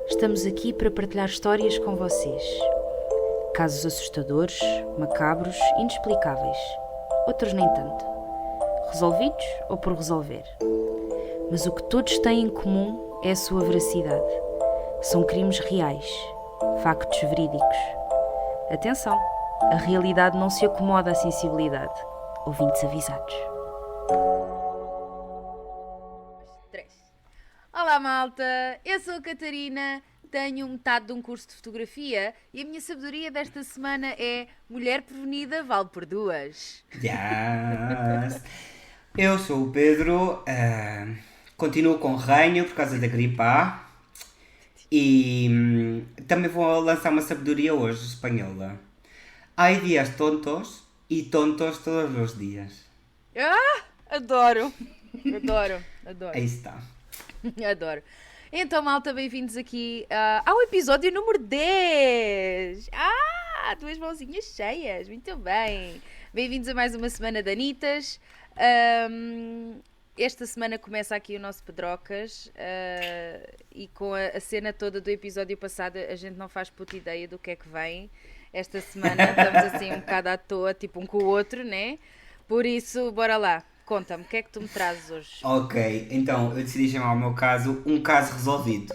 Estamos aqui para partilhar histórias com vocês. Casos assustadores, macabros, inexplicáveis. Outros nem tanto. Resolvidos ou por resolver. Mas o que todos têm em comum é a sua veracidade. São crimes reais, factos verídicos. Atenção, a realidade não se acomoda à sensibilidade. Ouvintes avisados. Olá malta, eu sou a Catarina, tenho metade de um curso de fotografia e a minha sabedoria desta semana é mulher prevenida vale por duas. Yes. Eu sou o Pedro, continuo com ranho por causa da gripe A e também vou lançar uma sabedoria hoje espanhola. Hay dias tontos e tontos todos os dias. Adoro. Aí está. Adoro. Então malta, bem-vindos aqui ao episódio número 10. Duas mãozinhas cheias, muito bem. Bem-vindos a mais uma semana de Anitas. Esta semana começa aqui o nosso Pedrocas e com a cena toda do episódio passado a gente não faz puta ideia do que é que vem. Esta semana estamos assim um bocado à toa, tipo um com o outro, né? Por isso, bora lá. Conta-me, o que é que tu me trazes hoje? Ok, então eu decidi chamar o meu caso um caso resolvido.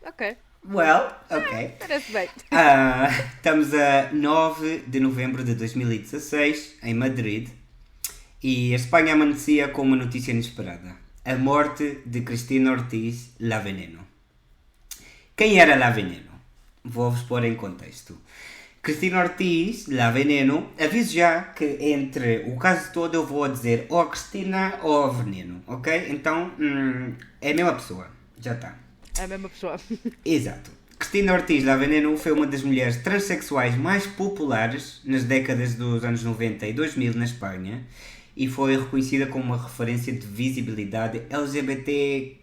Ok. Well, ok. Parece bem. Estamos a 9 de novembro de 2016, em Madrid, e a Espanha amanhecia com uma notícia inesperada. A morte de Cristina Ortiz La Veneno. Quem era La Veneno? Vou-vos pôr em contexto. Cristina Ortiz La Veneno, aviso já que entre o caso todo eu vou dizer ou a Cristina ou a Veneno, ok? Então, é a mesma pessoa, já está. É a mesma pessoa. Exato. Cristina Ortiz La Veneno foi uma das mulheres transexuais mais populares nas décadas dos anos 90 e 2000 na Espanha e foi reconhecida como uma referência de visibilidade LGBTQ+,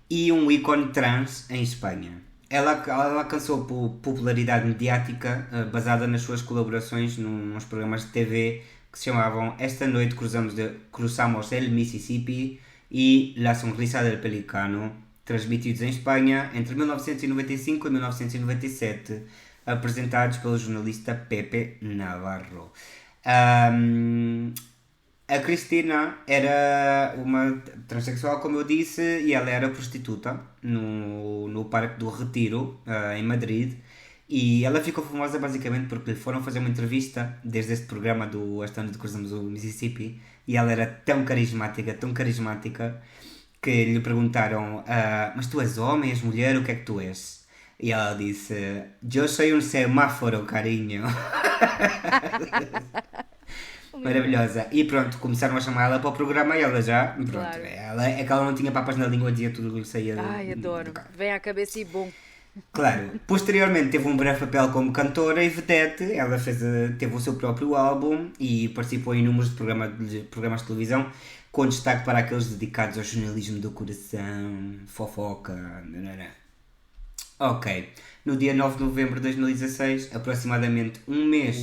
e um ícone trans em Espanha. Ela alcançou popularidade mediática basada nas suas colaborações nos programas de TV que se chamavam Esta Noite Cruzamos el Mississippi e La Sonrisa del Pelicano, transmitidos em Espanha entre 1995 e 1997, apresentados pelo jornalista Pepe Navarro. A Cristina era uma transexual, como eu disse, e ela era prostituta no Parque do Retiro, em Madrid. E ela ficou famosa basicamente porque lhe foram fazer uma entrevista desde este programa do Esta Noite Cruzamos o Mississippi. E ela era tão carismática, que lhe perguntaram: mas tu és homem, és mulher, o que é que tu és? E ela disse: eu sou um semáforo, carinho. Maravilhosa. E pronto, começaram a chamar ela para o programa e ela já, pronto, Claro. é que ela não tinha papas na língua, dizia tudo o que saía Ai, adoro. Vem à cabeça e bom. Claro. Posteriormente teve um breve papel como cantora e vedete, ela teve o seu próprio álbum e participou em inúmeros programas de televisão, com destaque para aqueles dedicados ao jornalismo do coração, fofoca, Ok. No dia 9 de novembro de 2016, aproximadamente um mês,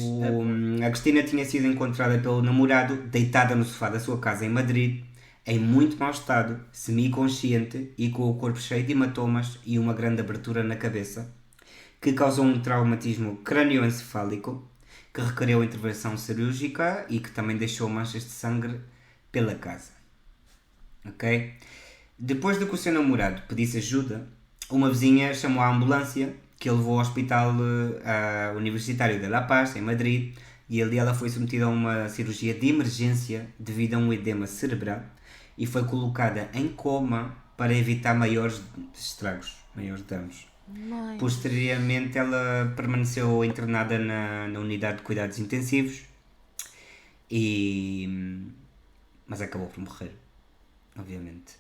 a Cristina tinha sido encontrada pelo namorado deitada no sofá da sua casa em Madrid, em muito mau estado, semi-consciente e com o corpo cheio de hematomas e uma grande abertura na cabeça, que causou um traumatismo crânioencefálico, que requereu intervenção cirúrgica e que também deixou manchas de sangue pela casa. Ok? Depois de que o seu namorado pedisse ajuda, uma vizinha chamou a ambulância, que a levou ao Hospital Universitário de La Paz, em Madrid, e ali ela foi submetida a uma cirurgia de emergência devido a um edema cerebral e foi colocada em coma para evitar maiores estragos, maiores danos. Mãe. Posteriormente ela permaneceu internada na unidade de cuidados intensivos, mas acabou por morrer, obviamente.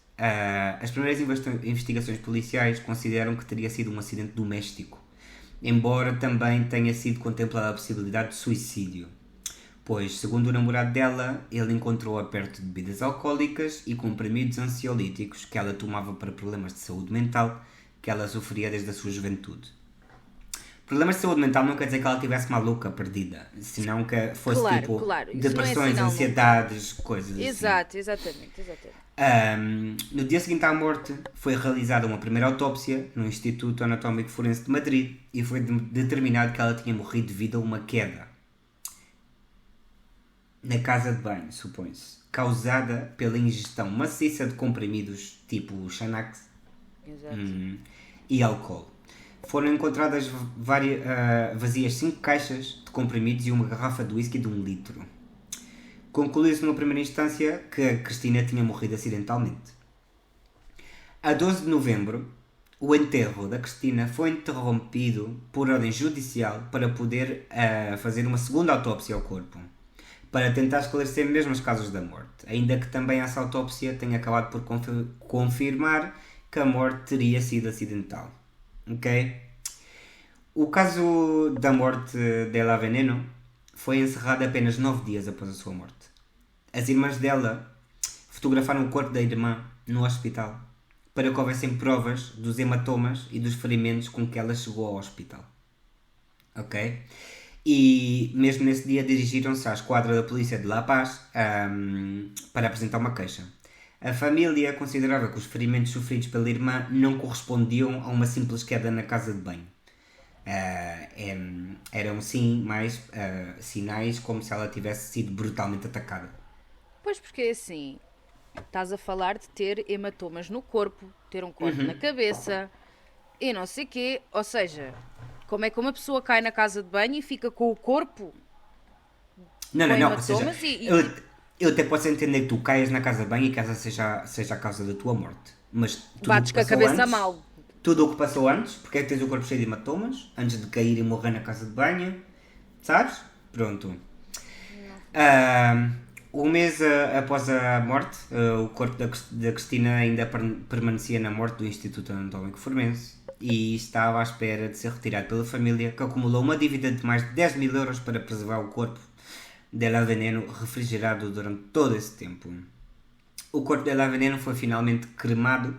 As primeiras investigações policiais consideram que teria sido um acidente doméstico, embora também tenha sido contemplada a possibilidade de suicídio, pois, segundo o namorado dela, ele encontrou-a perto de bebidas alcoólicas e comprimidos ansiolíticos que ela tomava para problemas de saúde mental que ela sofria desde a sua juventude. Problemas de saúde mental não quer dizer que ela estivesse maluca, perdida. Senão que fosse Claro, tipo claro. Isso depressões, não é sinal ansiedades, coisas assim. Exato, exatamente. No dia seguinte à morte, foi realizada uma primeira autópsia no Instituto Anatómico Forense de Madrid e foi determinado que ela tinha morrido devido a uma queda na casa de banho, supõe-se, causada pela ingestão maciça de comprimidos tipo Xanax Exato. e álcool. Foram encontradas vazias 5 caixas de comprimidos e uma garrafa de whisky de 1 litro. Concluiu-se numa primeira instância que a Cristina tinha morrido acidentalmente. A 12 de novembro, o enterro da Cristina foi interrompido por ordem judicial para poder fazer uma segunda autópsia ao corpo, para tentar esclarecer mesmo as causas da morte, ainda que também essa autópsia tenha acabado por confirmar que a morte teria sido acidental. Ok? O caso da morte dela Veneno foi encerrado apenas 9 dias após a sua morte. As irmãs dela fotografaram o corpo da irmã no hospital para que houvessem provas dos hematomas e dos ferimentos com que ela chegou ao hospital. Ok? E mesmo nesse dia dirigiram-se à esquadra da polícia de La Paz para apresentar uma queixa. A família considerava que os ferimentos sofridos pela irmã não correspondiam a uma simples queda na casa de banho. Eram sim mais sinais como se ela tivesse sido brutalmente atacada. Pois, porque assim, estás a falar de ter hematomas no corpo, ter um corte na cabeça e não sei quê. Ou seja, como é que uma pessoa cai na casa de banho e fica com o corpo Não, com ou seja, hematomas eu até posso entender que tu caias na casa de banho e que essa seja a causa da tua morte. Mas tudo bates o que com a passou cabeça antes, mal. tudo o que passou antes, porque é que tens o corpo cheio de hematomas, antes de cair e morrer na casa de banho, sabes? Pronto. Um mês após a morte, o corpo da Cristina ainda permanecia na morte do Instituto Anatómico Forense e estava à espera de ser retirado pela família, que acumulou uma dívida de mais de 10 mil euros para preservar o corpo dela Veneno refrigerado durante todo esse tempo. O corpo dela Veneno foi finalmente cremado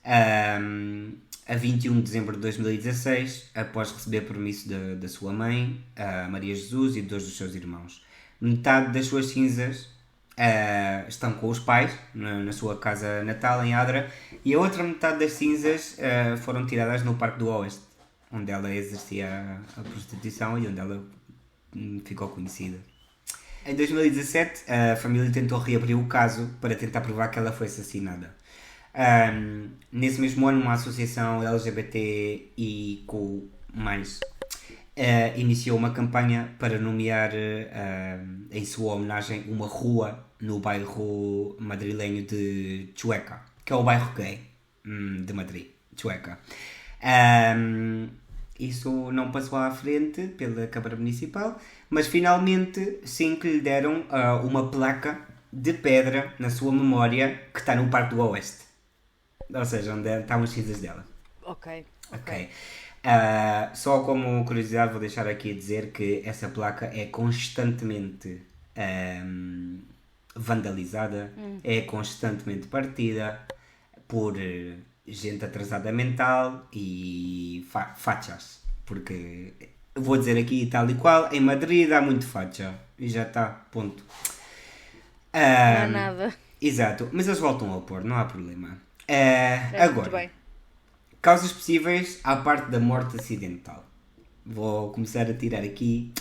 a 21 de dezembro de 2016, após receber permisso da sua mãe, a Maria Jesus, e de 2 dos seus irmãos. Metade das suas cinzas estão com os pais, na sua casa natal, em Adra, e a outra metade das cinzas foram tiradas no Parque do Oeste, onde ela exercia a prostituição e onde ela ficou conhecida. Em 2017, a família tentou reabrir o caso para tentar provar que ela foi assassinada. Nesse mesmo ano, uma associação LGBTIQ+, iniciou uma campanha para nomear em sua homenagem uma rua no bairro madrilenho de Chueca, que é o bairro gay de Madrid, Chueca. Isso não passou à frente pela Câmara Municipal, mas finalmente sim que lhe deram uma placa de pedra na sua memória que está no Parque do Oeste. Ou seja, onde estão as cinzas dela. Ok. Só como curiosidade vou deixar aqui a dizer que essa placa é constantemente vandalizada, é constantemente partida por gente atrasada mental e fachas, porque vou dizer aqui tal e qual, em Madrid há muito facha e já está, ponto. Não há nada. Exato, mas eles voltam ao pôr, não há problema. Muito Agora, bem. causas possíveis à parte da morte acidental. Vou começar a tirar aqui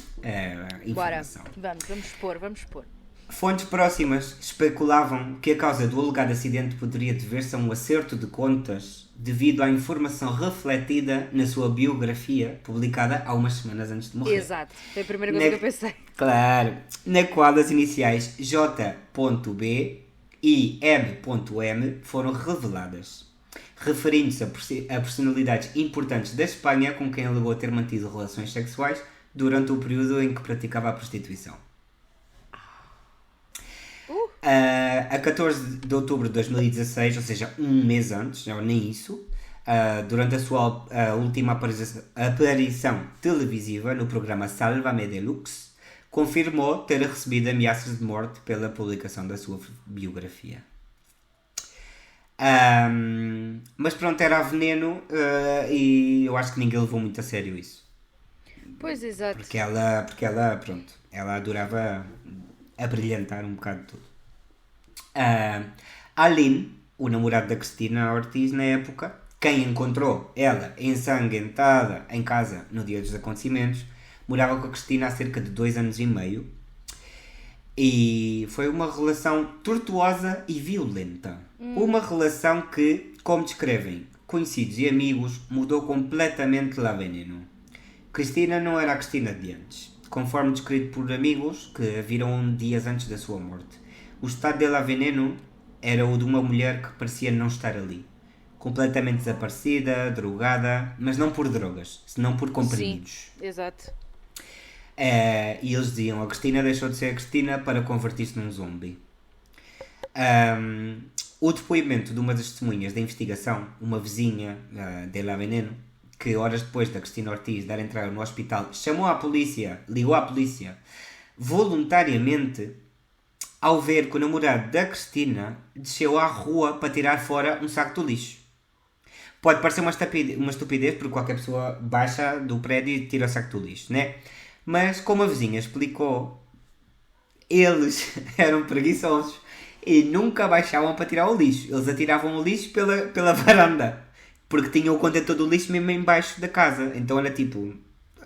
Bora. informação. Vamos expor. Fontes próximas especulavam que a causa do alegado acidente poderia dever-se a um acerto de contas devido à informação refletida na sua biografia, publicada há umas semanas antes de morrer. Exato. Foi a primeira coisa que eu pensei. Claro, na qual as iniciais J.B e M.M foram reveladas, referindo-se a personalidades importantes da Espanha com quem alegou ter mantido relações sexuais durante o período em que praticava a prostituição. A 14 de outubro de 2016, ou seja, um mês antes, não, nem isso, durante a sua última aparição televisiva no programa Sálvame Deluxe, confirmou ter recebido ameaças de morte pela publicação da sua biografia. Mas pronto, era veneno e eu acho que ninguém levou muito a sério isso. Pois, exato. Pronto, ela adorava abrilhantar um bocado tudo. Aline, o namorado da Cristina Ortiz na época, quem encontrou ela ensanguentada em casa no dia dos acontecimentos, morava com a Cristina há cerca de 2 anos e meio. E foi uma relação tortuosa e violenta. Uma relação que, como descrevem conhecidos e amigos, mudou completamente La Veneno. Cristina não era a Cristina de antes, conforme descrito por amigos que a viram dias antes da sua morte. O estado de La Veneno era o de uma mulher que parecia não estar ali. Completamente desaparecida, drogada, mas não por drogas, senão por comprimidos. Sim, exato. E eles diziam, a Cristina deixou de ser a Cristina para convertir-se num zombie. O depoimento de uma das testemunhas da investigação, uma vizinha de La Veneno, que horas depois da Cristina Ortiz dar entrada no hospital, chamou a polícia, ligou à polícia, voluntariamente, ao ver que o namorado da Cristina desceu à rua para tirar fora um saco de lixo. Pode parecer uma estupidez, porque qualquer pessoa baixa do prédio e tira o saco do lixo, né? Mas, como a vizinha explicou, eles eram preguiçosos e nunca baixavam para tirar o lixo. Eles atiravam o lixo pela varanda, porque tinham o contentor do lixo mesmo em baixo da casa. Então era tipo...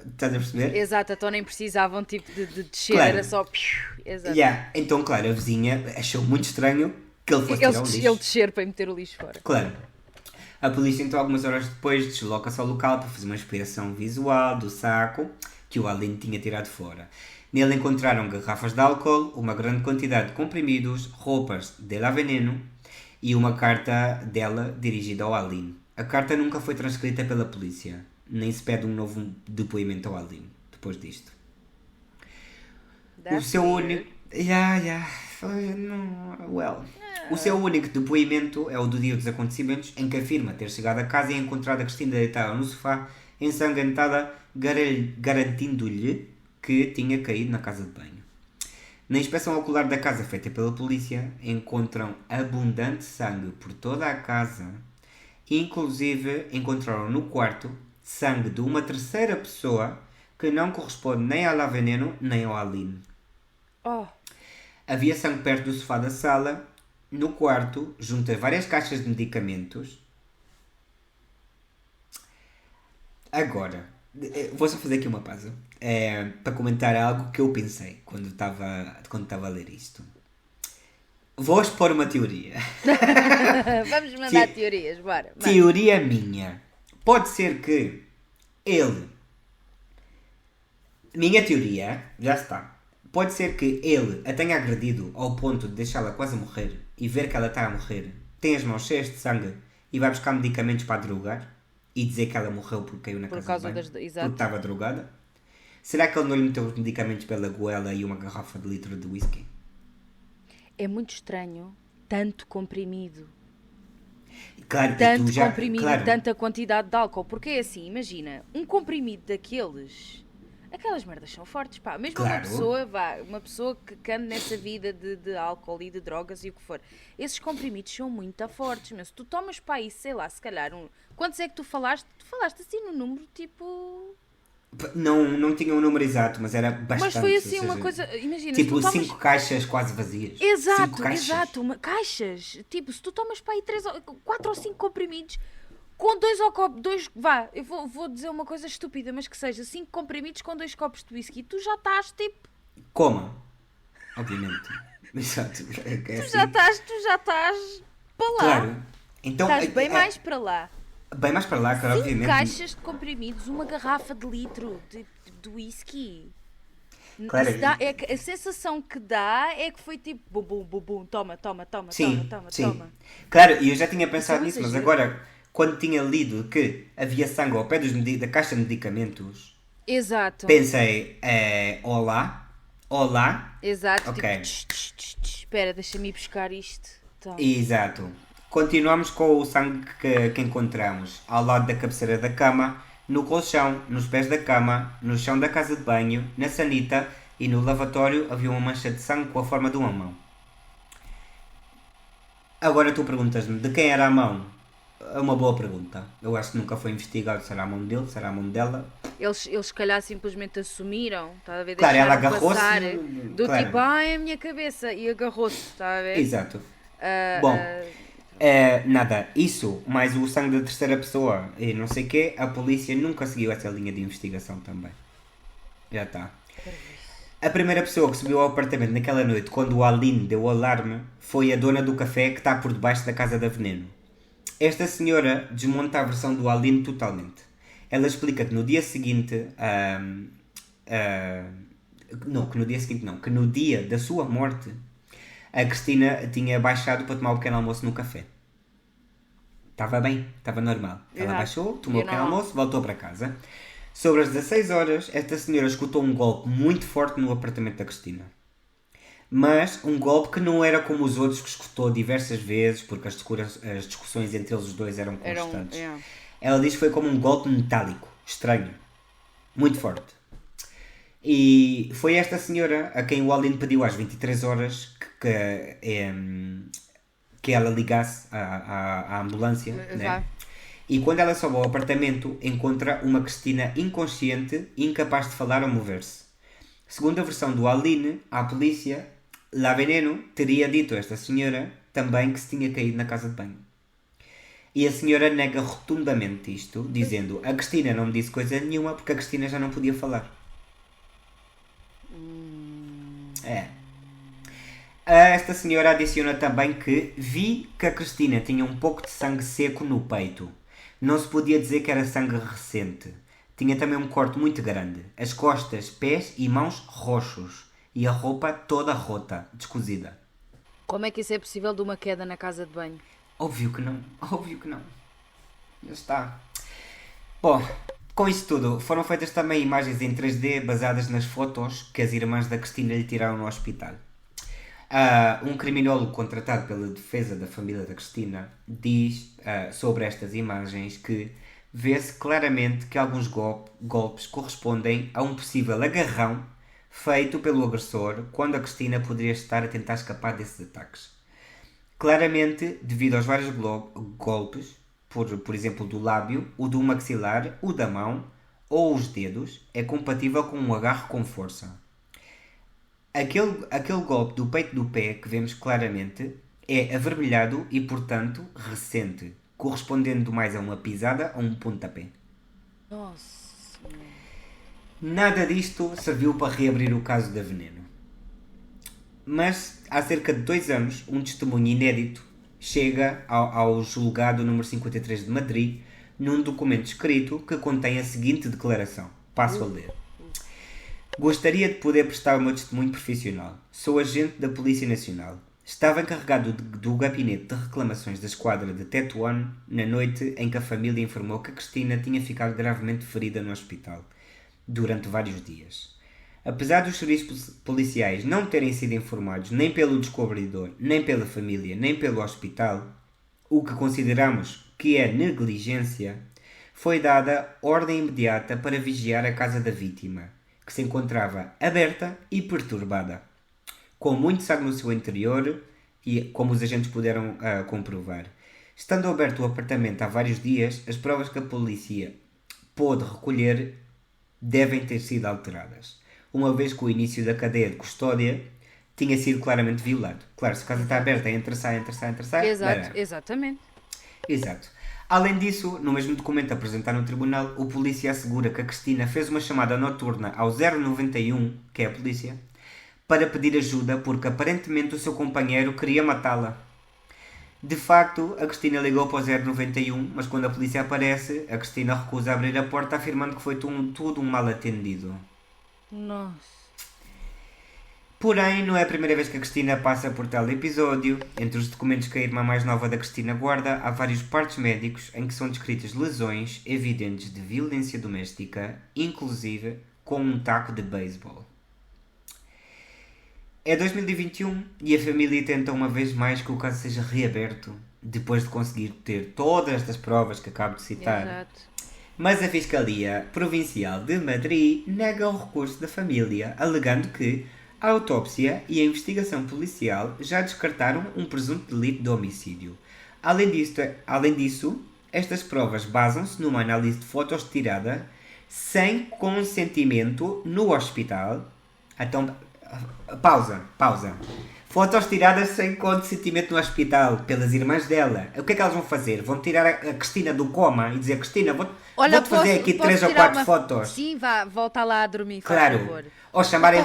Estás a perceber? Exato, então nem precisavam tipo de descer, Claro. era só... Exato. Então, claro, a vizinha achou muito estranho que ele fosse tirar o lixo. Ele descer para meter o lixo fora. Claro. A polícia, então, algumas horas depois, desloca-se ao local para fazer uma inspeção visual do saco que o Aline tinha tirado fora. Nele encontraram garrafas de álcool, uma grande quantidade de comprimidos, roupas de La Veneno e uma carta dela dirigida ao Aline. A carta nunca foi transcrita pela polícia, nem se pede um novo depoimento ao Aline depois disto. O seu único... O seu único depoimento é o do dia dos acontecimentos, em que afirma ter chegado a casa e encontrado a Cristina deitada no sofá, ensanguentada, garantindo-lhe que tinha caído na casa de banho. Na inspeção ocular da casa feita pela polícia, encontram abundante sangue por toda a casa, inclusive encontraram no quarto sangue de uma terceira pessoa que não corresponde nem à La Veneno nem ao Aline. Havia sangue perto do sofá da sala, no quarto, junto a várias caixas de medicamentos. Agora, vou só fazer aqui uma pausa para comentar algo que eu pensei quando estava a ler isto. Vou expor uma teoria. Vamos mandar teorias, bora. Teoria minha. Pode ser que ele... Minha teoria, já está. Pode ser que ele a tenha agredido ao ponto de deixá-la quase a morrer e ver que ela está a morrer, tem as mãos cheias de sangue e vai buscar medicamentos para a drogar e dizer que ela morreu porque caiu na casa de banho, porque estava drogada. Será que ele não lhe meteu os medicamentos pela goela e uma garrafa de litro de whisky? É muito estranho, tanto comprimido. Claro, Tanto comprimido e tanta quantidade de álcool. Porque é assim, imagina, um comprimido daqueles... Aquelas merdas são fortes, pá. Mesmo uma pessoa que anda nessa vida de álcool e de drogas e o que for. Esses comprimidos são muito fortes, mas se tu tomas para aí, sei lá, se calhar Quantos é que tu falaste? Tu falaste assim no número, tipo... Não tinha um número exato, mas era bastante. Mas foi assim uma coisa, imagina... Tipo 5 caixas quase vazias. Exato. Caixas. Tipo, se tu tomas para aí 4 ou 5 comprimidos... Com eu vou dizer uma coisa estúpida, mas que seja 5 comprimidos com 2 copos de whisky, tu já estás tipo... Coma. Obviamente. Exato. Tu já estás para lá. Claro. Então, estás bem mais para lá. Bem mais para lá, claro, 5 obviamente. caixas de comprimidos, uma garrafa de litro de whisky. Claro. A sensação que dá é que foi tipo... Bum, toma. Sim. Toma. Claro, e eu já tinha pensado Isso é um nisso, mas exagero. agora... Quando tinha lido que havia sangue ao pé da caixa de medicamentos, Exato. pensei, olá. Exato. Ok. Tipo, espera, deixa-me ir buscar isto. Então. Exato. Continuamos com o sangue que encontramos ao lado da cabeceira da cama, no colchão, nos pés da cama, no chão da casa de banho, na sanita e no lavatório havia uma mancha de sangue com a forma de uma mão. Agora tu perguntas-me, de quem era a mão? É uma boa pergunta. Eu acho que nunca foi investigado se era a mão dele, se era a mão dela. eles se calhar simplesmente assumiram, está a ver? Claro, ela Deixaram agarrou-se, passar do claro. tipo, é a minha cabeça, e agarrou-se, está a ver? Exato. Ah, Bom, ah, nada, isso, mais o sangue da terceira pessoa e não sei o quê, a polícia nunca seguiu essa linha de investigação também. Já está. A primeira pessoa que subiu ao apartamento naquela noite, quando o Aline deu o alarme, foi a dona do café que está por debaixo da casa da Veneno. Esta senhora desmonta a versão do Aline totalmente. Ela explica que no dia seguinte, que no dia da sua morte, a Cristina tinha baixado para tomar o pequeno almoço no café. Estava bem, estava normal. Ela Exato. baixou, tomou o pequeno Normal. almoço, voltou para casa. Sobre as 16 horas, esta senhora escutou um golpe muito forte no apartamento da Cristina. Mas um golpe que não era como os outros que escutou diversas vezes, porque as discussões entre eles os dois eram constantes. Ela diz que foi como um golpe metálico, estranho, muito forte. E foi esta senhora a quem o Aline pediu às 23 horas que ela ligasse à ambulância, né? E quando ela sobe ao apartamento, encontra uma Cristina inconsciente, incapaz de falar ou mover-se. Segundo a versão do Aline, à polícia, La Veneno teria dito a esta senhora também que se tinha caído na casa de banho. E a senhora nega rotundamente isto, dizendo: a Cristina não me disse coisa nenhuma porque a Cristina já não podia falar. Esta senhora adiciona também que vi que a Cristina tinha um pouco de sangue seco no peito. Não se podia dizer que era sangue recente. Tinha também um corte muito grande. As costas, pés e mãos roxos. E a roupa toda rota, descosida. Como é que isso é possível de uma queda na casa de banho? Óbvio que não. Óbvio que não. Já está. Bom, com isso tudo, foram feitas também imagens em 3D baseadas nas fotos que as irmãs da Cristina lhe tiraram no hospital. Um criminólogo contratado pela defesa da família da Cristina diz sobre estas imagens que vê-se claramente que alguns golpes correspondem a um possível agarrão feito pelo agressor quando a Cristina poderia estar a tentar escapar desses ataques. Claramente, devido aos vários golpes, por exemplo do lábio, o do maxilar, o da mão ou os dedos, é compatível com um agarro com força. Aquele golpe do peito do pé que vemos claramente é avermelhado e, portanto, recente, correspondendo mais a uma pisada ou um pontapé. Nossa. Nada disto serviu para reabrir o caso da Veneno. Mas, há cerca de 2 anos, um testemunho inédito chega ao julgado número 53 de Madrid num documento escrito que contém a seguinte declaração. Passo a ler. Gostaria de poder prestar o meu testemunho profissional. Sou agente da Polícia Nacional. Estava encarregado do gabinete de reclamações da esquadra de Tetuán na noite em que a família informou que a Cristina tinha ficado gravemente ferida no hospital durante vários dias. Apesar dos serviços policiais não terem sido informados nem pelo descobridor, nem pela família, nem pelo hospital, o que consideramos que é negligência, foi dada ordem imediata para vigiar a casa da vítima, que se encontrava aberta e perturbada, com muito sangue no seu interior, e como os agentes puderam comprovar. Estando aberto o apartamento há vários dias, as provas que a polícia pôde recolher devem ter sido alteradas, uma vez que o início da cadeia de custódia tinha sido claramente violado. Claro, se a casa está aberta, entra, sai. Exatamente. Exato. Além disso, no mesmo documento apresentado no tribunal, o polícia assegura que a Cristina fez uma chamada noturna ao 091, que é a polícia, para pedir ajuda porque aparentemente o seu companheiro queria matá-la. De facto, a Cristina ligou para o 091, mas quando a polícia aparece, a Cristina recusa abrir a porta afirmando que foi tudo um mal atendido. Nossa. Porém, não é a primeira vez que a Cristina passa por tal episódio. Entre os documentos que a irmã mais nova da Cristina guarda, há vários partes médicos em que são descritas lesões evidentes de violência doméstica, inclusive com um taco de beisebol. É 2021 e a família tenta uma vez mais que o caso seja reaberto, depois de conseguir ter todas estas provas que acabo de citar. Exato. Mas a Fiscalia Provincial de Madrid nega o recurso da família, alegando que a autópsia e a investigação policial já descartaram um presunto delito de homicídio. Além disso, estas provas basam-se numa análise de fotos tirada sem consentimento no hospital. Então, pausa. Fotos tiradas sem consentimento no hospital pelas irmãs dela. O que é que elas vão fazer? Vão tirar a Cristina do coma e dizer: Cristina, vou-te fazer aqui 3 ou 4 fotos. Sim, vá, volta lá a dormir, faz Claro. favor. Ou chamar a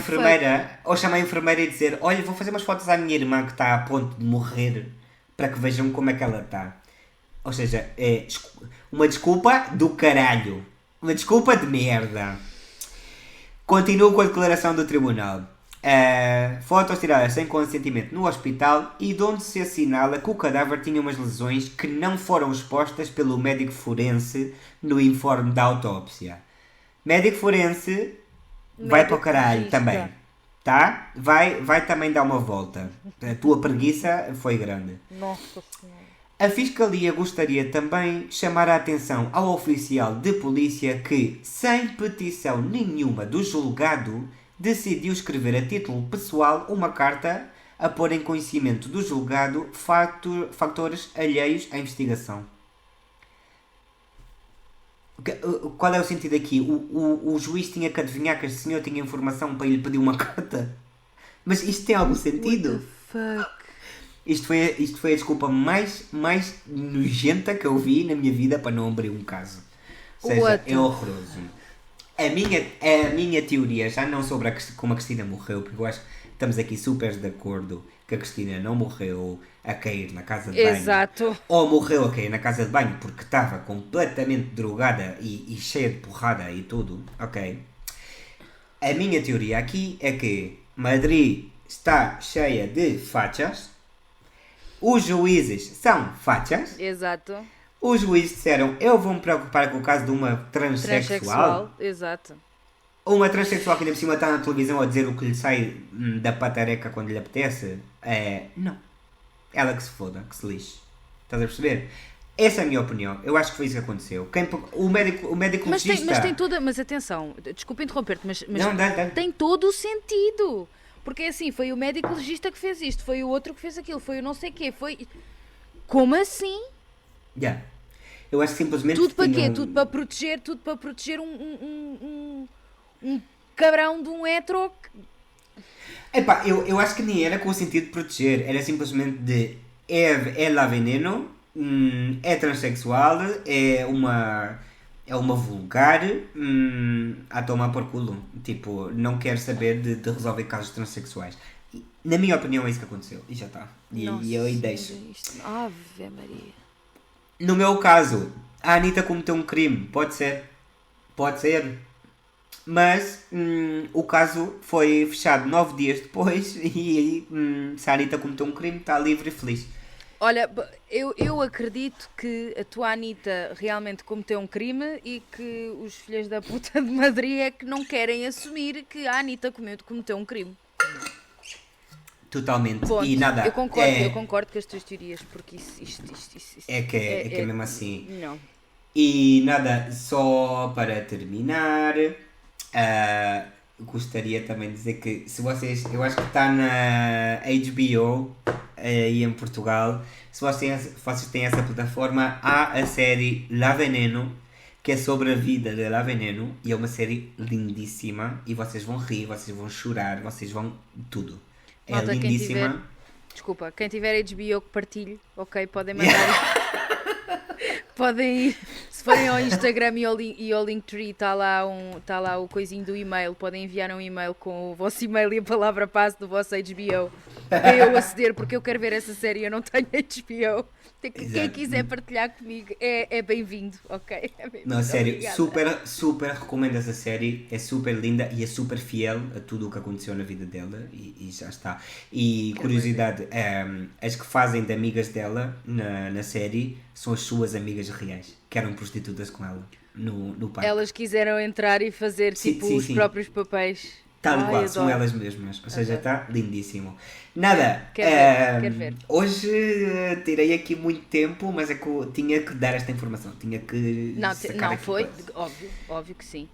enfermeira, e dizer: olha, vou fazer umas fotos à minha irmã que está a ponto de morrer, para que vejam como é que ela está. Ou seja, é uma desculpa do caralho. Uma desculpa de merda. Continuo com a declaração do tribunal. Fotos tiradas sem consentimento no hospital e de onde se assinala que o cadáver tinha umas lesões que não foram expostas pelo médico forense no informe da autópsia. Médico forense vai para o caralho também. Tá? Vai também dar uma volta. A tua preguiça foi grande. Nossa Senhora. A Fiscalia gostaria também de chamar a atenção ao oficial de polícia que, sem petição nenhuma do julgado, decidiu escrever a título pessoal uma carta a pôr em conhecimento do julgado fatores alheios à investigação. Qual é o sentido aqui? O juiz tinha que adivinhar que este senhor tinha informação para lhe pedir uma carta? Mas isto tem algum sentido? Fuck. Isto foi a desculpa mais nojenta que eu vi na minha vida para não abrir um caso. Ou seja, é horroroso. A minha teoria, já não sobre como a Cristina morreu, porque eu acho que estamos aqui super de acordo que a Cristina não morreu a cair na casa de banho. Exato. Ou morreu a cair na casa de banho porque estava completamente drogada e cheia de porrada e tudo. Ok. A minha teoria aqui é que Madrid está cheia de fachas. Os juízes são fachas. Exato. Os juízes disseram: eu vou me preocupar com o caso de uma transexual. Exato. Ou uma transexual que ainda por cima está na televisão a dizer o que lhe sai da patareca quando lhe apetece. Não. Ela que se foda, que se lixe. Estás a perceber? Essa é a minha opinião. Eu acho que foi isso que aconteceu. O médico legista... Mas tem toda... Mas atenção, desculpa interromper-te, mas não, dá. Tem todo o sentido. Porque assim, foi o médico legista que fez isto, foi o outro que fez aquilo, foi o não sei quê, foi... Como assim? Yeah. Eu acho que simplesmente... Tudo para quê? Tudo para proteger um cabrão de um hetero... Epá, eu acho que nem era com o sentido de proteger, era simplesmente de... É la veneno, é transexual, é uma vulgar, a tomar por culo. Tipo, não quero saber de resolver casos transexuais. Na minha opinião é isso que aconteceu. E já está. E eu aí deixo. Ave Maria. No meu caso, a Anitta cometeu um crime. Pode ser. Mas o caso foi fechado 9 dias depois e se a Anitta cometeu um crime, está livre e feliz. Olha, eu acredito que a tua Anitta realmente cometeu um crime e que os filhos da puta de Madrid é que não querem assumir que a Anitta cometeu um crime. Totalmente. Ponto. E nada. Eu concordo com as tuas teorias, porque isto é que é mesmo assim. Não. E nada, só para terminar, gostaria também de dizer que se vocês, eu acho que está na HBO aí em Portugal, se vocês têm essa plataforma, há a série La Veneno, que é sobre a vida de La Veneno, e é uma série lindíssima, e vocês vão rir, vocês vão chorar, vocês vão tudo. É Malta, lindíssima. Quem tiver HBO que partilhe, ok, podem mandar. Podem ir, se forem ao Instagram e ao Linktree, está lá o coisinho do e-mail, podem enviar um e-mail com o vosso e-mail e a palavra passe do vosso HBO para eu aceder, porque eu quero ver essa série e eu não tenho HBO. Quem quiser partilhar comigo é bem-vindo, ok? É bem-vindo. Não, sério, Obrigada. super recomendo essa série, é super linda e é super fiel a tudo o que aconteceu na vida dela e já está. E curiosidade, as que fazem de amigas dela na série são as suas amigas reais, que eram prostitutas com ela no parque. Elas quiseram entrar e fazer os próprios papéis. Tal e qual, são adoro. elas mesmas. Ou seja, está lindíssimo. Nada, Quero ver. Hoje tirei aqui muito tempo, mas é que eu tinha que dar esta informação. Tinha que Não foi, óbvio que sim.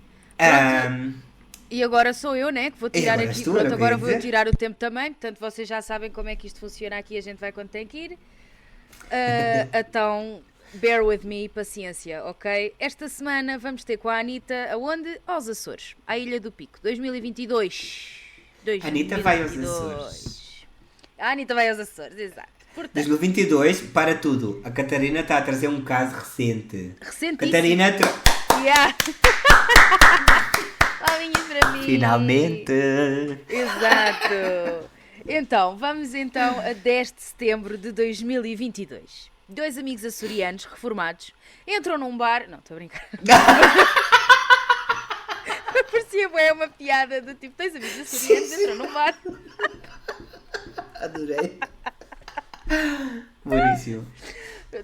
E agora sou eu, né, que vou tirar aqui. Agora vou tirar o tempo também. Portanto, vocês já sabem como é que isto funciona aqui. A gente vai quando tem que ir. Então, bear with me, paciência, ok? Esta semana vamos ter com a Anitta, aonde? Aos Açores, à Ilha do Pico, 2022. A Anitta vai aos Açores. A Anitta vai aos Açores, exato. Portanto, 2022, para tudo. A Catarina está a trazer um caso recente. recentíssimo. Catarina, Yeah. Palminhas para mim. finalmente. Exato. Então, vamos então a 10 de setembro de 2022. Dois amigos açorianos reformados entram num bar... Não, estou a brincar. Parecia bem uma piada do tipo, dois amigos açorianos entram num bar. Adorei. Bueníssimo.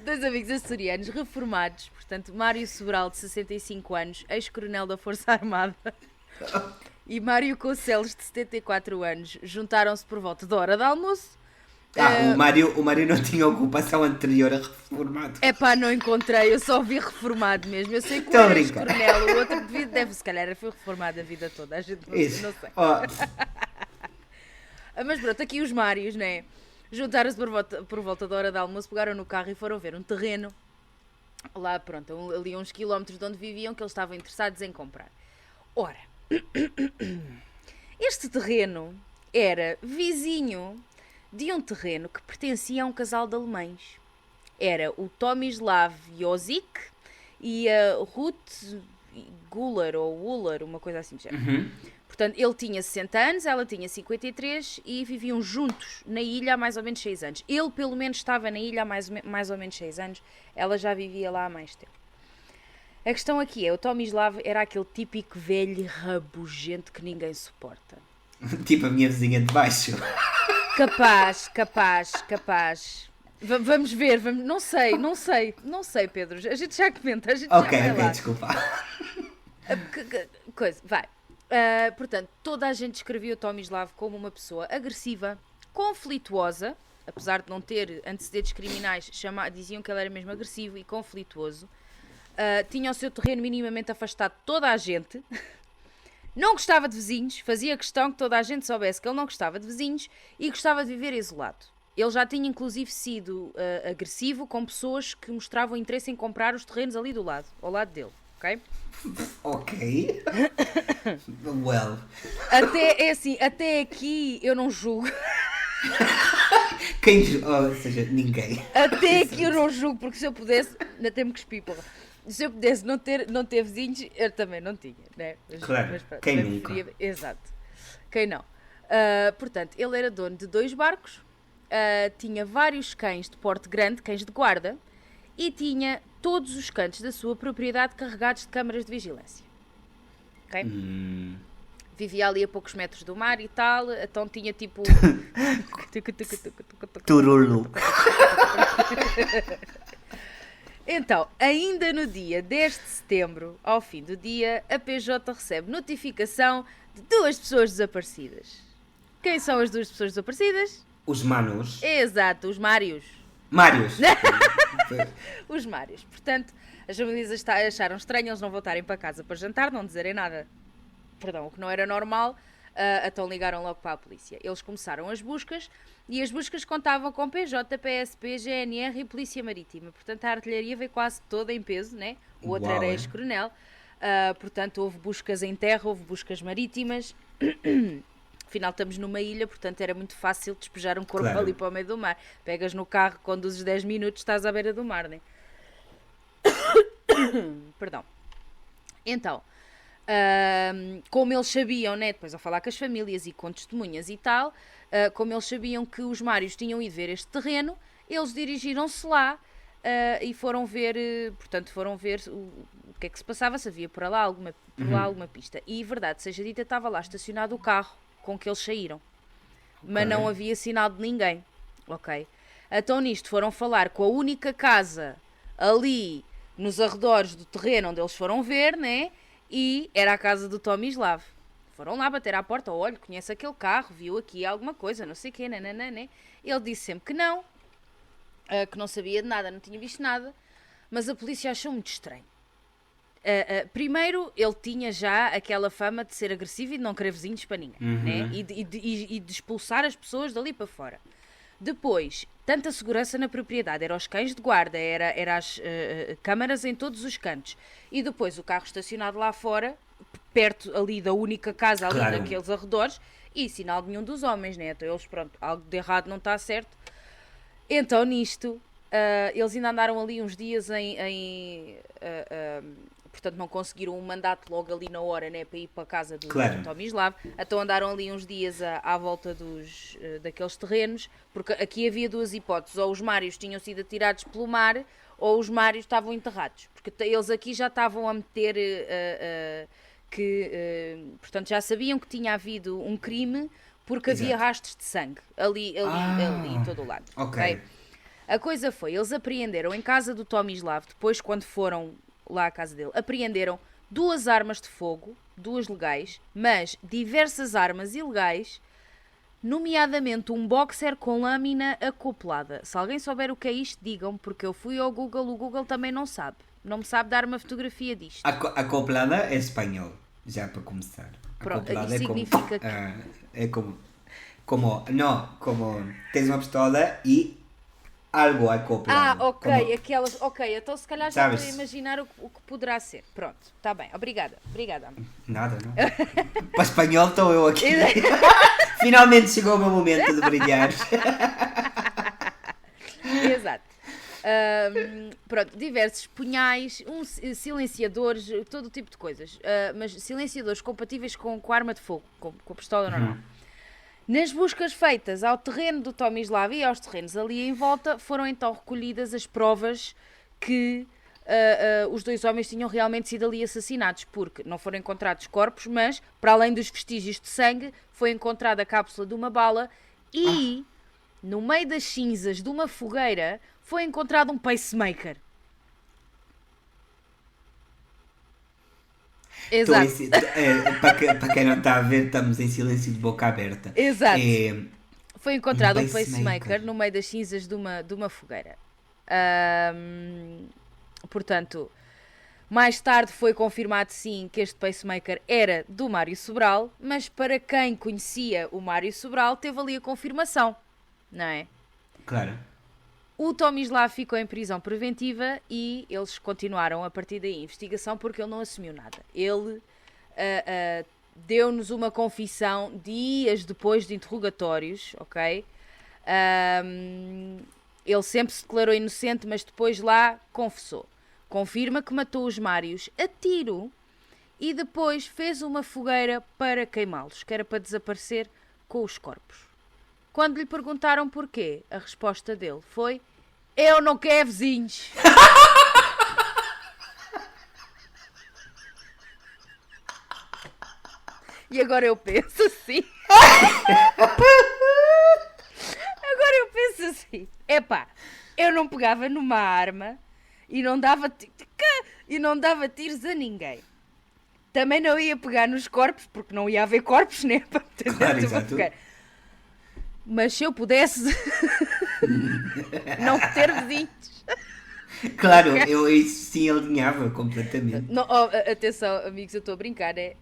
Dois amigos açorianos reformados, portanto, Mário Sobral, de 65 anos, ex-coronel da Força Armada, e Mário Concelos, de 74 anos, juntaram-se por volta da hora de almoço. O Mário não tinha ocupação anterior a reformado. Epá, não encontrei, eu só vi reformado mesmo. Eu sei que Estou a um era brincar. ex-coronel, o outro deve, se calhar, foi reformado a vida toda, a gente não, Isso. não sei. Ó, Mas pronto, aqui os Mários, né? Juntaram-se por volta da hora de almoço, pegaram no carro e foram ver um terreno lá, pronto, ali a uns quilómetros de onde viviam, que eles estavam interessados em comprar. Ora, este terreno era vizinho de um terreno que pertencia a um casal de alemães. Era o Tomislav Jozik e a Ruth Guller, ou Wuller, uma coisa assim de género. Portanto, ele tinha 60 anos, ela tinha 53 e viviam juntos na ilha há mais ou menos 6 anos. Ele, pelo menos, estava na ilha há mais ou menos 6 anos. Ela já vivia lá há mais tempo. A questão aqui é, o Tomislav era aquele típico velho e rabugento que ninguém suporta. tipo a minha vizinha de baixo. Capaz. Vamos ver, não sei, Pedro. A gente já comenta, a gente já Ok, vai lá. desculpa. Coisa, vai. Portanto, toda a gente descrevia o Tomislav como uma pessoa agressiva, conflituosa, apesar de não ter antecedentes criminais, diziam que ele era mesmo agressivo e conflituoso. Tinha o seu terreno minimamente afastado de toda a gente. Não gostava de vizinhos, fazia questão que toda a gente soubesse que ele não gostava de vizinhos e gostava de viver isolado. Ele já tinha inclusive sido agressivo com pessoas que mostravam interesse em comprar os terrenos ali ao lado dele, ok? Ok. Well. Até aqui eu não julgo. Ou seja, ninguém. Até aqui eu não julgo, porque se eu pudesse, ainda tenho que cuspir, porra. Se eu pudesse não ter vizinhos, eu também não tinha, né? Claro, quem nunca? Exato. Quem não? Portanto, ele era dono de 2 barcos, tinha vários cães de porte grande, cães de guarda, e tinha todos os cantos da sua propriedade carregados de câmaras de vigilância. Ok? Vivia ali a poucos metros do mar e tal, então tinha tipo... Turulu. Então, ainda no dia 10 de setembro, ao fim do dia, a PJ recebe notificação de 2 pessoas desaparecidas. Quem são as 2 pessoas desaparecidas? Os manos. Exato, os Mários. Mários. Os Mários. Portanto, as famílias acharam estranho eles não voltarem para casa para jantar, não dizerem nada. Perdão, o que não era normal, então ligaram logo para a polícia. Eles começaram as buscas e as buscas contavam com PJ, PSP, GNR e Polícia Marítima. Portanto, a artilharia veio quase toda em peso, né? O outro era ex-coronel. Portanto, houve buscas em terra, houve buscas marítimas. Afinal, estamos numa ilha, portanto, era muito fácil despejar um corpo ali para o meio do mar. Pegas no carro, conduzes 10 minutos, estás à beira do mar, né? Perdão. Então... como eles sabiam, né, depois a falar com as famílias e com testemunhas e tal, como eles sabiam que os Mários tinham ido ver este terreno, eles dirigiram-se lá e foram ver, o que é que se passava, se havia por lá alguma pista. E verdade seja dita, estava lá estacionado o carro com que eles saíram, mas não havia sinal de ninguém, ok? Então nisto foram falar com a única casa ali nos arredores do terreno onde eles foram ver, né? E era a casa do Tomislav. Foram lá bater à porta, olha, conhece aquele carro, viu aqui alguma coisa, não sei o quê, né? Ele disse sempre que não sabia de nada, não tinha visto nada, mas a polícia achou muito estranho. Primeiro, ele tinha já aquela fama de ser agressivo e de não querer vizinhos para ninguém, né? E de expulsar as pessoas dali para fora. Depois, tanta segurança na propriedade. Era os cães de guarda, era as câmaras em todos os cantos. E depois o carro estacionado lá fora, perto ali da única casa, ali Claro. naqueles arredores, e sinal de nenhum dos homens, né? Então eles, pronto, algo de errado não está certo. Então nisto, eles ainda andaram ali uns dias portanto não conseguiram um mandato logo ali na hora, né, para ir para a casa do Claro. Tomislav. Então andaram ali uns dias à volta daqueles terrenos, porque aqui havia duas hipóteses: ou os Mários tinham sido atirados pelo mar, ou os Mários estavam enterrados, porque eles aqui já estavam a meter portanto já sabiam que tinha havido um crime, porque havia Exato. rastros de sangue ali em todo o lado. Ok. A coisa foi, eles apreenderam em casa do Tomislav, depois quando foram lá à casa dele, apreenderam 2 armas de fogo, 2 legais, mas diversas armas ilegais, nomeadamente um boxer com lâmina acoplada. Se alguém souber o que é isto, digam, porque eu fui ao Google, o Google também não sabe. Não me sabe dar uma fotografia disto. Acoplada é espanhol, já para começar. Pronto, Acoplada isso é como, significa que- é como tens uma pistola e algo acoplado. Como- aquelas. Ok, então se calhar já Sabes? estou a imaginar o que poderá ser. Pronto, está bem. Obrigada, amor. Nada, não. Para espanhol estou eu aqui. Finalmente chegou o meu momento de brilhar. Exato. Pronto, diversos punhais, silenciadores, todo tipo de coisas. Mas silenciadores compatíveis com arma de fogo, com a pistola normal. Nas buscas feitas ao terreno do Tomislav e aos terrenos ali em volta, foram então recolhidas as provas que os 2 homens tinham realmente sido ali assassinados, porque não foram encontrados corpos, mas, para além dos vestígios de sangue, foi encontrada a cápsula de uma bala e, no meio das cinzas de uma fogueira, foi encontrado um pacemaker. Estou Exato. para quem não está a ver, estamos em silêncio de boca aberta. Exato. É, Foi encontrado um pacemaker. pacemaker no meio das cinzas de uma fogueira. Portanto, mais tarde foi confirmado sim que este pacemaker era do Mário Sobral, mas para quem conhecia o Mário Sobral teve ali a confirmação, não é? claro. O Tomislav ficou em prisão preventiva e eles continuaram a partir daí a investigação porque ele não assumiu nada. Ele deu-nos uma confissão dias depois de interrogatórios, ok? Ele sempre se declarou inocente, mas depois lá confessou. Confirma que matou os Mários a tiro e depois fez uma fogueira para queimá-los, que era para desaparecer com os corpos. Quando lhe perguntaram porquê, a resposta dele foi: eu não quero vizinhos. E agora eu penso assim. Agora eu penso assim. Epá, eu não pegava numa arma e não dava tiros a ninguém. Também não ia pegar nos corpos, porque não ia haver corpos, né? Para meter Claro, dentro de uma exato. fogueira. Mas se eu pudesse não ter vizinhos. Claro, eu isso sim alinhava completamente. Não, atenção, amigos, eu estou a brincar, é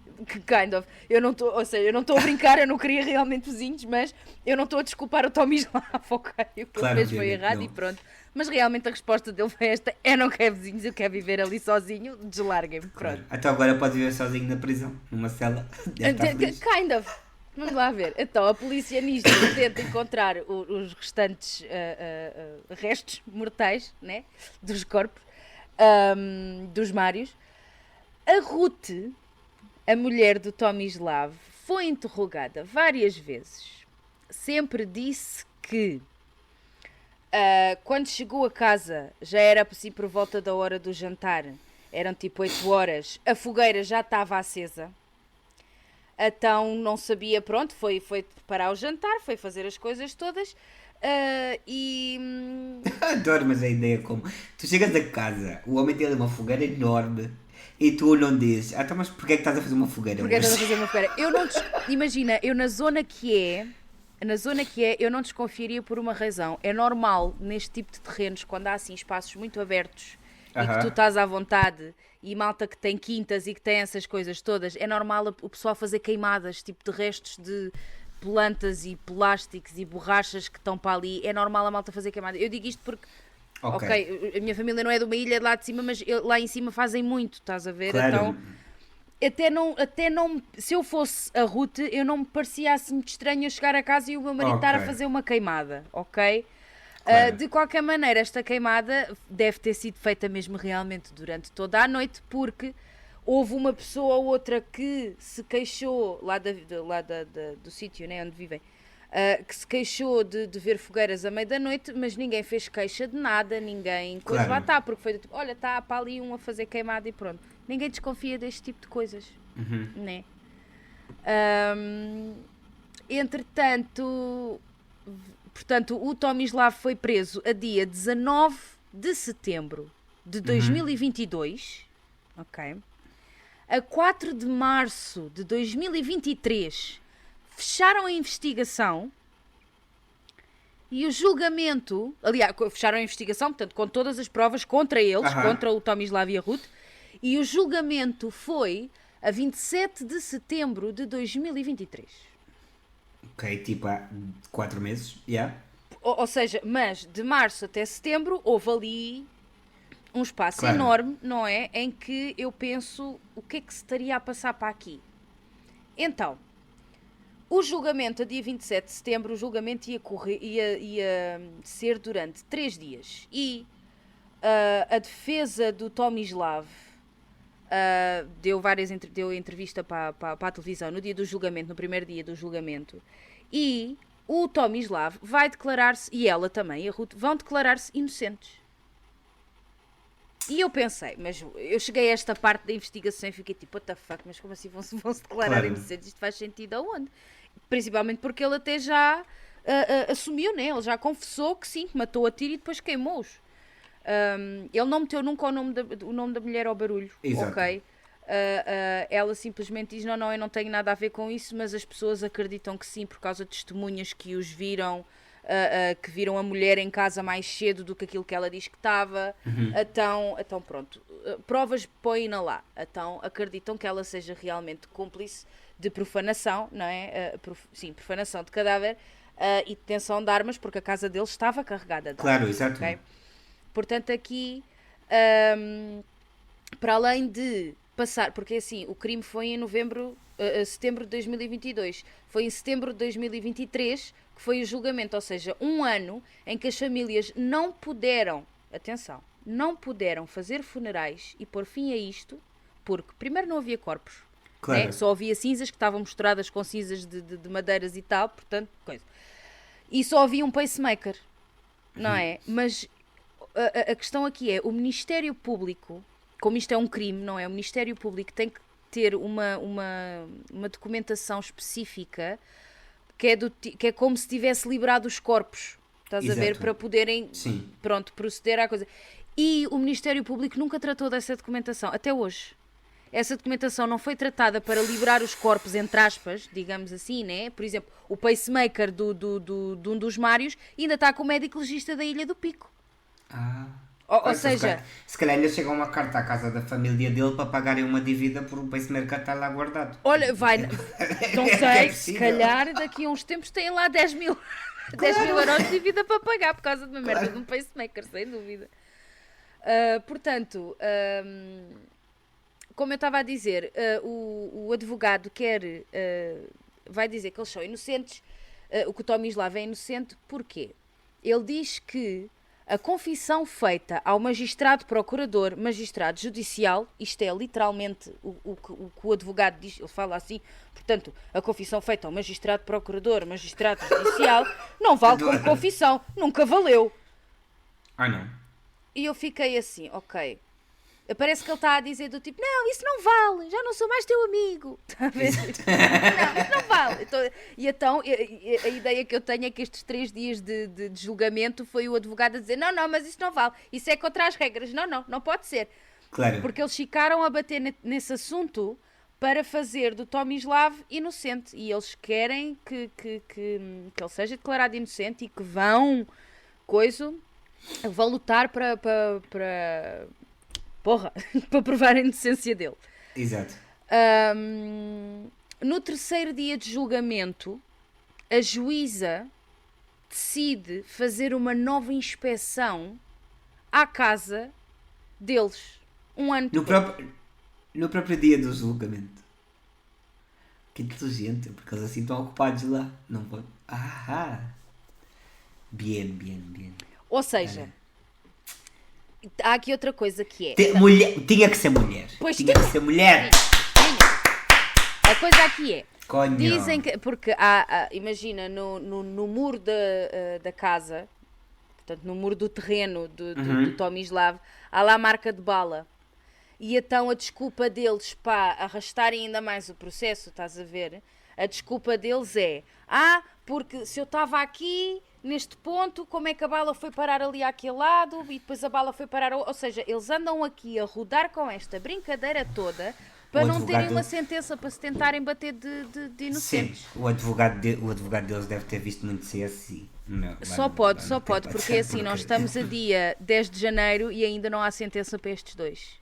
kind of. Eu não estou a brincar, eu não queria realmente vizinhos, mas eu não estou a desculpar o Tomislav, ok? O que ele Claro, fez foi obviamente, errado não. e pronto. Mas realmente a resposta dele foi esta: eu não quero vizinhos, eu quero viver ali sozinho, deslarguem-me, pronto. Claro. Até agora pode viver sozinho na prisão, numa cela. Deve estar feliz. Kind of. Vamos lá ver. Então, a polícia nisto tenta encontrar os restantes restos mortais, né? Dos corpos dos Mários. A Ruth, a mulher do Tomislav, foi interrogada várias vezes. Sempre disse que quando chegou a casa, já era assim por volta da hora do jantar, eram tipo 8 horas, a fogueira já estava acesa. Então não sabia, pronto, foi preparar o jantar, foi fazer as coisas todas Adoro, mas a ideia como. Tu chegas a casa, o homem tem ali uma fogueira enorme e tu não dizes, então mas porquê é que estás a fazer uma fogueira porque estás a hoje? fazer uma fogueira. Eu não imagina, eu na zona que é, eu não desconfiaria por uma razão. É normal neste tipo de terrenos, quando há assim espaços muito abertos e que Aham. tu estás à vontade, e malta que tem quintas e que tem essas coisas todas, é normal o pessoal fazer queimadas, tipo de restos de plantas e plásticos e borrachas que estão para ali, é normal a malta fazer queimada. Eu digo isto porque, ok, a minha família não é de uma ilha de lá de cima, mas lá em cima fazem muito, estás a ver? Claro. Então, até não, se eu fosse a Ruth, eu não me parecia assim muito estranho eu chegar a casa e o meu marido estar a fazer uma queimada, ok? Claro. De qualquer maneira, esta queimada deve ter sido feita mesmo realmente durante toda a noite, porque houve uma pessoa ou outra que se queixou lá do sítio, né, onde vivem, que se queixou de ver fogueiras à meia da noite, mas ninguém fez queixa de nada, ninguém coisa lá está, porque foi do tipo, olha, está para ali um a fazer queimada e pronto. Ninguém desconfia deste tipo de coisas, né? Entretanto, portanto, o Tomislav foi preso a dia 19 de setembro de 2022, ok? A 4 de março de 2023 fecharam a investigação e o julgamento, aliás, fecharam a investigação, portanto, com todas as provas contra eles, contra o Tomislav e a Ruth, e o julgamento foi a 27 de setembro de 2023. Ok, tipo há 4 meses, yeah. Ou seja, mas de março até setembro houve ali um espaço enorme, não é? Em que eu penso, o que é que se estaria a passar para aqui? Então, o julgamento, a dia 27 de setembro, o julgamento ia ser durante 3 dias. E a defesa do Tomislav deu entrevista para a televisão no dia do julgamento, no primeiro dia do julgamento. E o Tomislav vai declarar-se, e ela também, a Ruth, vão declarar-se inocentes. E eu pensei, mas eu cheguei a esta parte da investigação e fiquei tipo, what the fuck, mas como assim vão-se declarar inocentes? Isto faz sentido aonde? Principalmente porque ele até já assumiu, né? Ele já confessou que sim, que matou a tiro e depois queimou-os. Ele não meteu nunca o nome da mulher ao barulho. Exato. Ok? Ela simplesmente diz, não, eu não tenho nada a ver com isso, mas as pessoas acreditam que sim, por causa de testemunhas que os viram, que viram a mulher em casa mais cedo do que aquilo que ela diz que estava. Então pronto, provas põem-na lá, então acreditam que ela seja realmente cúmplice de profanação, não é? Profanação de cadáver e detenção de armas, porque a casa deles estava carregada de armas. Claro, exato. Okay? Portanto aqui, para além de passar, porque assim, o crime foi em setembro de 2022, foi em setembro de 2023 que foi o julgamento, ou seja, um ano em que as famílias não puderam fazer funerais e pôr fim a isto, porque primeiro não havia corpos, né? Só havia cinzas que estavam misturadas com cinzas de madeiras e tal, portanto, coisa. E só havia um pacemaker, não é? Mas a questão aqui é, o Ministério Público, como isto é um crime, não é? O Ministério Público tem que ter uma documentação específica que é como se tivesse liberado os corpos, estás a ver, para poderem, proceder à coisa. E o Ministério Público nunca tratou dessa documentação, até hoje. Essa documentação não foi tratada para liberar os corpos, entre aspas, digamos assim, né? Por exemplo, o pacemaker de um dos Mários ainda está com o médico legista da Ilha do Pico. Ou seja, se calhar ainda chega uma carta à casa da família dele para pagarem uma dívida por um pacemaker estar lá guardado. Olha, não sei, se calhar daqui a uns tempos têm lá 10 mil euros de dívida para pagar por causa de uma merda de um pacemaker, sem dúvida. Portanto, como eu estava a dizer, o advogado vai dizer que eles são inocentes, que o Tomislav é inocente, porquê? Ele diz que a confissão feita ao magistrado procurador, magistrado judicial, isto é literalmente o que o advogado diz, ele fala assim, portanto, a confissão feita ao magistrado procurador, magistrado judicial, não vale como confissão, nunca valeu. Não. E eu fiquei assim, ok. Parece que ele está a dizer do tipo, não, isso não vale, já não sou mais teu amigo. Está a ver? Não, isso não vale. Então, a ideia que eu tenho é que estes 3 dias de julgamento foi o advogado a dizer, não, mas isso não vale, isso é contra as regras, não pode ser. Claro. Porque eles ficaram a bater nesse assunto para fazer do Tomislav inocente. E eles querem que ele seja declarado inocente e que vão lutar para provar a inocência dele. Exato. No terceiro dia de julgamento, a juíza decide fazer uma nova inspeção à casa deles. Um ano depois. No próprio dia do julgamento. Que inteligente, porque eles assim estão ocupados lá. Não pode. Bien. Ou seja, há aqui outra coisa que é... Tinha que ser mulher. Pois tinha que ser mulher. Tinha. A coisa aqui é... Conho. Dizem que... Porque imagina, no muro da casa, portanto, no muro do terreno do Tomislav, há lá a marca de bala. E então a desculpa deles para arrastarem ainda mais o processo, estás a ver? A desculpa deles é... porque se eu estava aqui, neste ponto, como é que a bala foi parar ali àquele lado e depois a bala foi parar... Ou seja, eles andam aqui a rodar com esta brincadeira toda para não terem uma sentença, para se tentarem bater de inocentes. Sim, o advogado deles deve ter visto muito CSI. Só pode, porque assim, nós estamos a dia 10 de janeiro e ainda não há sentença para estes dois.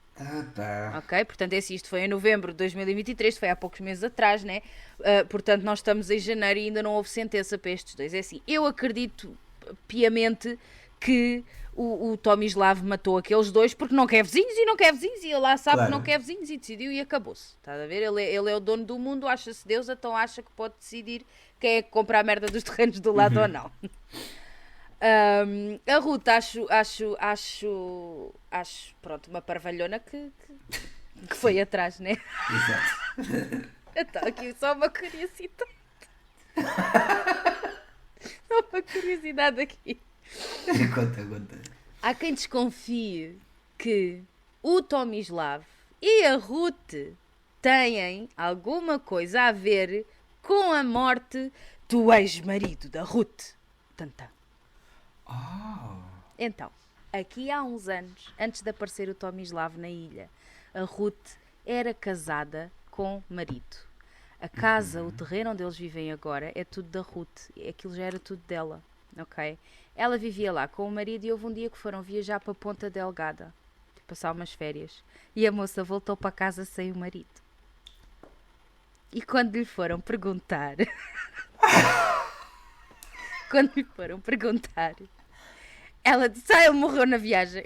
Tá. Ok, portanto, isto foi em novembro de 2023, foi há poucos meses atrás, né? Portanto, nós estamos em janeiro e ainda não houve sentença para estes dois. É assim, eu acredito piamente que o Tomislav matou aqueles dois porque não quer vizinhos e ele lá sabe que não quer vizinhos e decidiu e acabou-se. Estás a ver? Ele é o dono do mundo, acha-se Deus, então acha que pode decidir quem é que compra a merda dos terrenos do lado ou não. A Ruth acho pronto, uma parvalhona que foi atrás, né? Exato. Então, aqui só uma curiosidade. Só uma curiosidade aqui. Conta. Há quem desconfie que o Tomislav e a Ruth têm alguma coisa a ver com a morte do ex-marido da Ruth. Tantã. Então, aqui há uns anos, antes de aparecer o Tomislav na ilha, a Ruth era casada com marido. A casa, o terreno onde eles vivem agora, é tudo da Ruth. Aquilo já era tudo dela, ok? Ela vivia lá com o marido e houve um dia que foram viajar para Ponta Delgada, passar umas férias. E a moça voltou para casa sem o marido. E quando lhe foram perguntar... ela disse, ele morreu na viagem.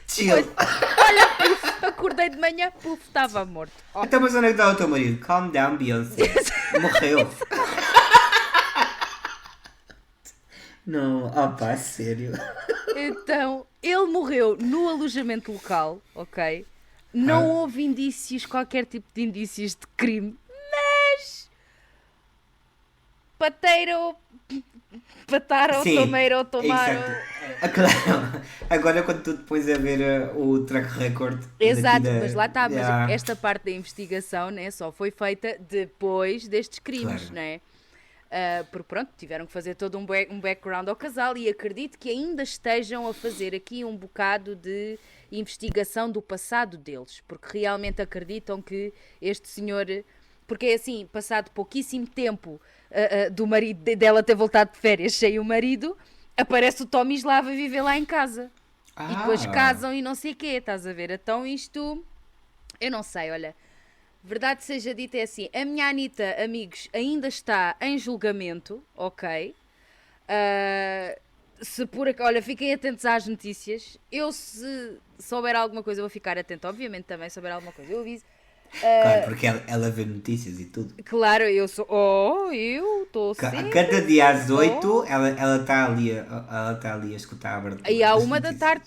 Chill. Olha, puf, acordei de manhã, puf, estava morto. Então, mas onde é que está o teu marido? Calm down, Beyoncé. Morreu. Não, sério. Então, ele morreu no alojamento local, ok? Não houve indícios, qualquer tipo de indícios de crime, mas... Pataram, tomaram. Claro. Agora quando tu depois a ver o track record. Exato, mas lá está. Mas esta parte da investigação, né, só foi feita depois destes crimes, claro. Né? Porque pronto, tiveram que fazer todo um background ao casal e acredito que ainda estejam a fazer aqui um bocado de investigação do passado deles, porque realmente acreditam que este senhor... Porque é assim, passado pouquíssimo tempo do marido dela ter voltado de férias sem o marido, aparece o Tomislav a viver lá em casa. E depois casam e não sei o quê, estás a ver? Então isto, eu não sei, olha, verdade seja dita é assim, a minha Anitta, amigos, ainda está em julgamento, ok? Olha, fiquem atentos às notícias. Eu, se souber alguma coisa, vou ficar atento. Obviamente também, se souber alguma coisa, eu aviso. Claro, porque ela vê notícias e tudo. Claro, eu estou sempre... Cada dia às 8 ela está ali a escutar a abertura. E há uma da tarde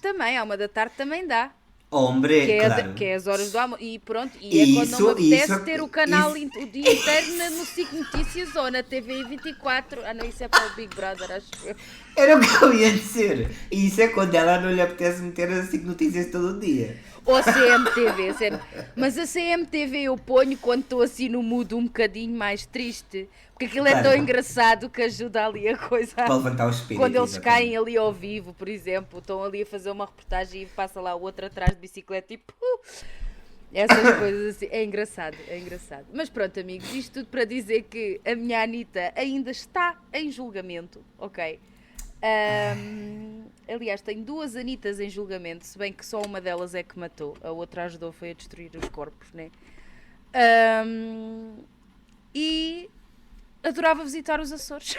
também dá. Hombre, que é, claro. Que é as horas do almoço. E pronto, e é quando não me apetece ter o canal o dia inteiro no SIC Notícias ou na TV 24. Não, isso é para o Big Brother, acho eu. Era o que eu ia dizer. E isso é quando ela não lhe apetece meter a SIC Notícias todo o dia. Ou a CMTV, mas a CMTV eu ponho quando estou assim no mood um bocadinho mais triste, porque aquilo é tão engraçado que ajuda ali a coisa para levantar o espírito. Quando eles caem ali ao vivo, por exemplo, estão ali a fazer uma reportagem e passa lá o outro atrás de bicicleta e essas coisas assim, é engraçado. Mas pronto, amigos, isto tudo para dizer que a minha Anitta ainda está em julgamento, ok? Aliás, tenho 2 Anitas em julgamento, se bem que só uma delas é que matou, a outra ajudou foi a destruir os corpos, né? e adorava visitar os Açores.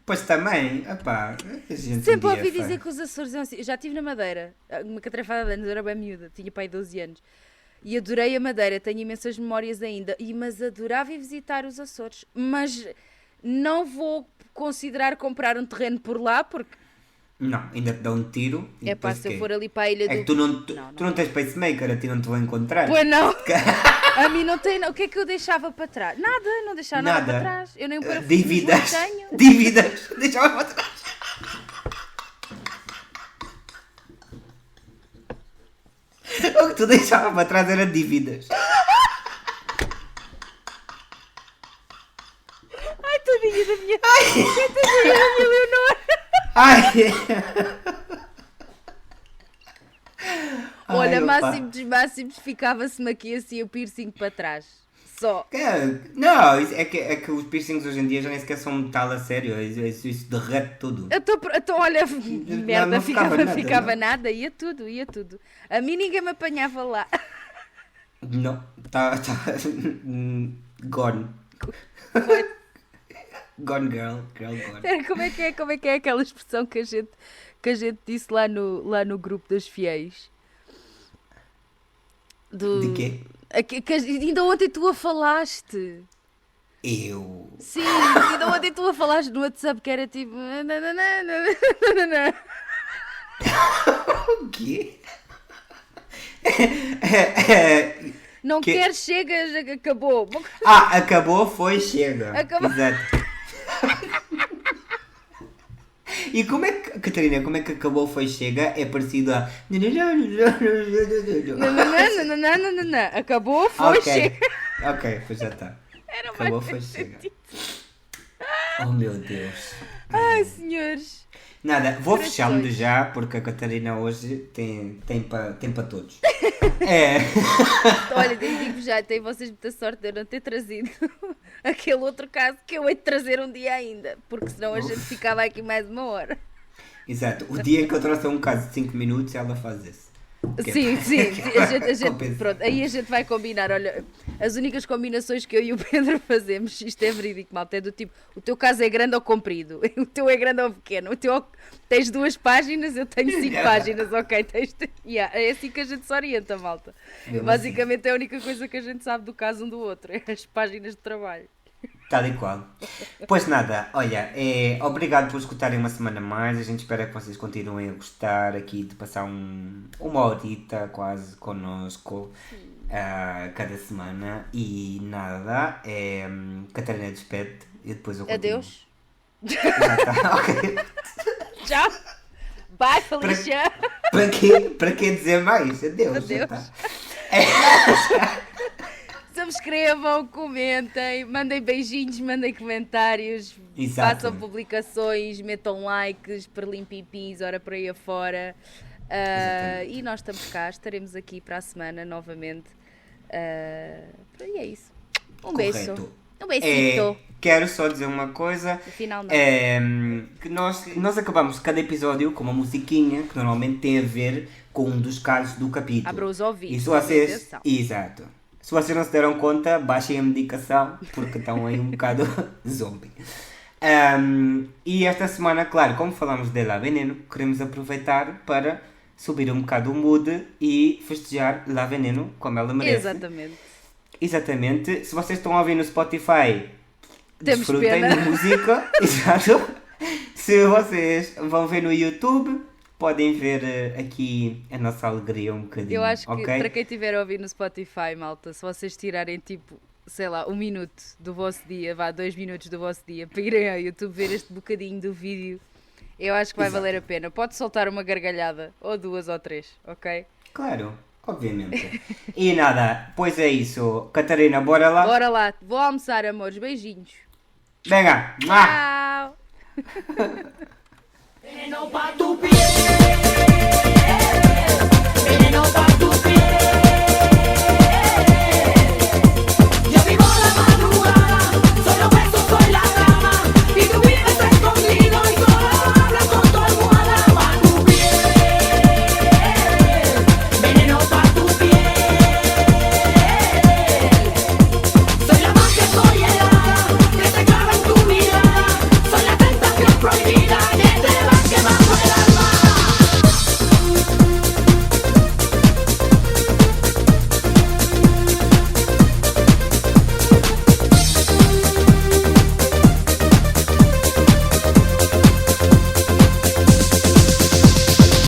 Pois também, opá, a gente Sempre um dia ouvi faz. dizer que os Açores eram assim. Eu já estive na Madeira, uma catrafada de anos, eu era bem miúda, tinha pai 12 anos. E adorei a Madeira, tenho imensas memórias ainda. Mas adorava ir visitar os Açores. Mas não vou considerar comprar um terreno por lá, porque Não, ainda te dá um tiro. E é pá, depois se eu quê? for ali para a Ilha É do... que tu não, Não, tu não tens pacemaker, a ti não te vão encontrar. Pois não! A mim não tem... O que é que eu deixava para trás? Nada, não deixava nada para trás. Eu nem um parafuso Dívidas. tenho. Dívidas. Deixa-me para trás. O que tu deixava para trás era dívidas. Ai, tadinha da minha... Tadinha da minha Leonor! Ai! Olha, Ai, opa. máximo dos máximos, ficava-se-me aqui assim o piercing para trás. Só. Não, é que os piercings hoje em dia já nem sequer são metal a sério. Isso derrete tudo. Então, olha, merda, não ficava ficava nada, nada, ia tudo. A mim ninguém me apanhava lá. Não, tá. Gone. Gone girl gone. Espera, como é que é aquela expressão que a gente disse lá no grupo das fiéis? De quê? Ainda ontem tu a falaste. Eu. Sim, ainda ontem tu a falaste no WhatsApp que era tipo... O quê? Não Que- queres, chegas, acabou. Acabou, foi, chega. Acabou. Exato. E como é que, Catarina, como é que acabou, foi, chega? É parecido a. Não. Acabou, foi, Ok. chega. Ok, pois já está. Era Acabou, mais foi, chega. Oh meu Deus. Ai, senhores. Nada, vou Corações. fechar-me já porque a Catarina hoje tem para todos. É. Olha, digo já, têm vocês muita sorte de eu não ter trazido aquele outro caso que eu hei de trazer um dia ainda, porque senão a gente ficava aqui mais uma hora. Exato. O dia em que eu trouxe um caso de 5 minutos, ela faz esse. Que é Sim, para- sim, a gente Compensa. pronto, aí a gente vai combinar, olha, as únicas combinações que eu e o Pedro fazemos, isto é verídico, malta, é do tipo, o teu caso é grande ou comprido, o teu é grande ou pequeno, o teu tens 2 páginas, eu tenho 5 páginas, ok, yeah, é assim que a gente se orienta, malta. Mesmo Basicamente é a única coisa que a gente sabe do caso um do outro, é as páginas de trabalho. Tal e qual. Pois nada, olha, obrigado por escutarem uma semana mais. A gente espera que vocês continuem a gostar aqui de passar uma horita quase connosco cada semana. E nada, Catarina despede e depois eu continuo. Adeus. Já está, ok. Tchau. Bye, Felicia. Para que dizer mais? Adeus. Já Adeus. está. Subscrevam, comentem, mandem beijinhos, mandem comentários, Exato. façam publicações, metam likes, perlim-pipis, ora por aí afora. E nós estamos cá, estaremos aqui para a semana novamente. E é isso. Um beijo. Correto. Um beijito. Quero só dizer uma coisa. Afinal não. Que nós acabamos cada episódio com uma musiquinha que normalmente tem a ver com um dos casos do capítulo. Abra os ouvidos. E se vocês. atenção. Exato. Se vocês não se deram conta, baixem a medicação porque estão aí um bocado zombie. E esta semana, claro, como falamos de La Veneno, queremos aproveitar para subir um bocado o mood e festejar La Veneno como ela merece. Exatamente. Exatamente. Se vocês estão a ouvir no Spotify, Temos desfrutem pena. da música. Exato. Se vocês vão ver no YouTube, podem ver aqui a nossa alegria um bocadinho. Eu acho que ok? para quem estiver a ouvir no Spotify, malta, se vocês tirarem tipo, sei lá, 1 minuto do vosso dia, 2 minutos do vosso dia, para irem ao YouTube ver este bocadinho do vídeo, eu acho que vai Exato. valer a pena. Pode soltar uma gargalhada, ou 2 ou 3, ok? Claro, obviamente. E nada, pois é isso. Catarina, bora lá? Bora lá, vou almoçar, amores, beijinhos. Venga! Mua! Tchau! Veneno pa' tu piel.